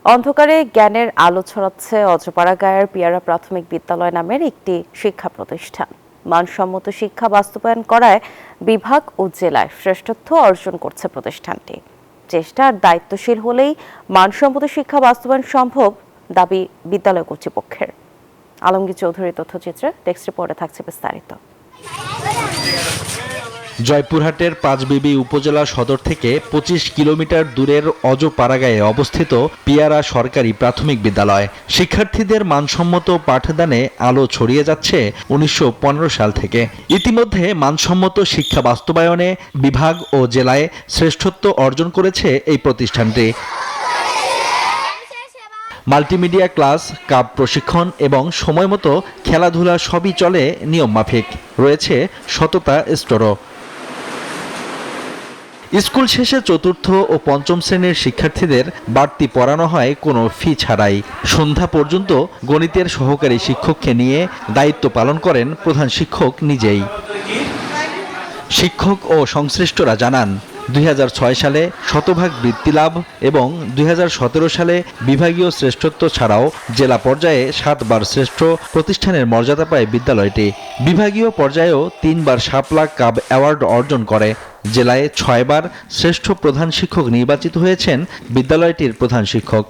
অন্ধকারে জ্ঞানের আলো ছড়াচ্ছে অজপাড়াগাঁয়ের পিয়ারা প্রাথমিক বিদ্যালয় নামের একটি শিক্ষা প্রতিষ্ঠান। মানসম্মত শিক্ষা বাস্তবায়ন করায় বিভাগ ও জেলায় শ্রেষ্ঠত্ব অর্জন করছে প্রতিষ্ঠানটি। চেষ্টা আর দায়িত্বশীল হলেই মানসম্মত শিক্ষা বাস্তবায়ন সম্ভব, দাবি বিদ্যালয় কর্তৃপক্ষের। আলমগীর চৌধুরীর তথ্যচিত্রে টেক্সট রিপোর্টে থাকছে বিস্তারিত। জয়পুরহাটের পাঁচবিবি উপজেলা সদর থেকে ২৫ কিলোমিটার দূরের অজপাড়াগাঁয়ে অবস্থিত পিয়ারা সরকারি প্রাথমিক বিদ্যালয়। শিক্ষার্থীদের মানসম্মত পাঠদানে আলো ছড়িয়ে যাচ্ছে ১৯১৫ সাল থেকে। ইতিমধ্যে মানসম্মত শিক্ষা বাস্তবায়নে বিভাগ ও জেলায় শ্রেষ্ঠত্ব অর্জন করেছে এই প্রতিষ্ঠানটি। মাল্টিমিডিয়া ক্লাস, কাপ প্রশিক্ষণ এবং সময়মতো খেলাধুলা সবই চলে নিয়মমাফিক। রয়েছে সততা স্টোরও। স্কুল শেষে চতুর্থ ও পঞ্চম শ্রেণীর শিক্ষার্থীদের বাড়তি পড়ানো হয় কোনো ফি ছাড়াই। সন্ধ্যা পর্যন্ত গণিতের সহকারী শিক্ষককে নিয়ে দায়িত্ব পালন করেন প্রধান শিক্ষক নিজেই। শিক্ষক ও সংশ্লিষ্টরা জানান, ২০০৬ সালে শতভাগ বৃত্তি লাভ এবং ২০১৭ সালে বিভাগীয় শ্রেষ্ঠত্ব ছাড়াও জেলা পর্যায়ে ৭ বার শ্রেষ্ঠ প্রতিষ্ঠানের মর্যাদা পায় বিদ্যালয়টি। বিভাগীয় পর্যায়েও ৩ বার শাপলা কাপ অ্যাওয়ার্ড অর্জন করে। জেলায় ৬ বার শ্রেষ্ঠ প্রধান শিক্ষক নির্বাচিত হয়েছেন বিদ্যালয়টির প্রধান শিক্ষক।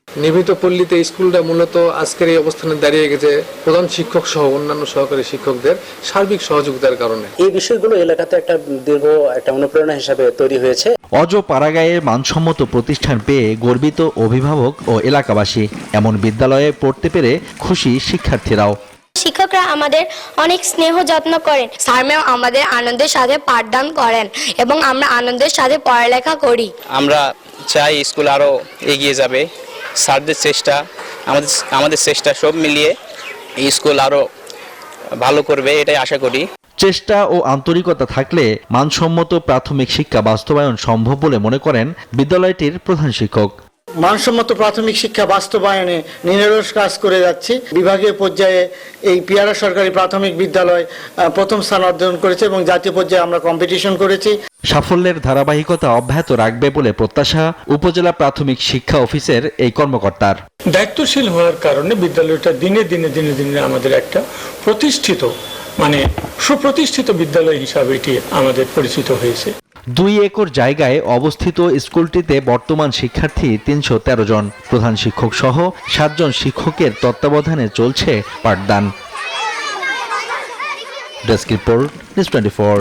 নিয়মিত পল্লীতে স্কুলটা মূলত আজকের এই অবস্থানে দাঁড়িয়ে গেছে প্রধান শিক্ষক সহ অন্যান্য সহকারী শিক্ষকদের সার্বিক সহযোগিতার কারণে। এই বিষয়গুলো এলাকাতে দীর্ঘ একটা অনুপ্রেরণা হিসাবে তৈরি হয়েছে। অজপাড়াগাঁয়ে মানসম্মত প্রতিষ্ঠান পেয়ে গর্বিত অভিভাবক ও এলাকাবাসী। এমন বিদ্যালয়ে পড়তে পেরে খুশি শিক্ষার্থীরাও। শিক্ষকরা আমাদের অনেক স্নেহ যত্ন করেন। স্যার ম্যাম আমাদের আনন্দের সাথে পাঠদান করেন এবং আমরা আনন্দের সাথে পড়ালেখা করি। আমরা চাই স্কুল আরো এগিয়ে যাবে। স্যারদের চেষ্টা, আমাদের চেষ্টা সব মিলিয়ে এই স্কুল আরো ভালো করবে, এটাই আশা করি। চেষ্টা ও আন্তরিকতা থাকলে মানসম্মত প্রাথমিক শিক্ষা বাস্তবায়ন সম্ভব বলে মনে করেন বিদ্যালয়টির প্রধান শিক্ষক। মানসম্মত প্রাথমিক শিক্ষা বাস্তবায়নে নিরলস কাজ করে যাচ্ছি। বিভাগীয় পর্যায়ে এই পিয়ারা সরকারি প্রাথমিক বিদ্যালয় প্রথম স্থান অর্জন করেছে এবং জাতীয় পর্যায়ে আমরা কম্পিটিশন করেছি। সাফল্যের ধারাবাহিকতা অব্যাহত রাখবে বলে প্রত্যাশা উপজেলা প্রাথমিক শিক্ষা অফিসের এই কর্মকর্তার। দায়িত্বশীল হওয়ার কারণে বিদ্যালয়টা দিনে দিনে আমাদের একটা সুপ্রতিষ্ঠিত বিদ্যালয় হিসাবে এটি আমাদের পরিচিত হয়েছে। ২ একর জায়গায় অবস্থিত স্কুলটিতে বর্তমান শিক্ষার্থী ৩১৩ জন। প্রধান শিক্ষক সহ ৭ জন শিক্ষকের তত্ত্বাবধানে চলছে পাঠদান। Desk report, news 24।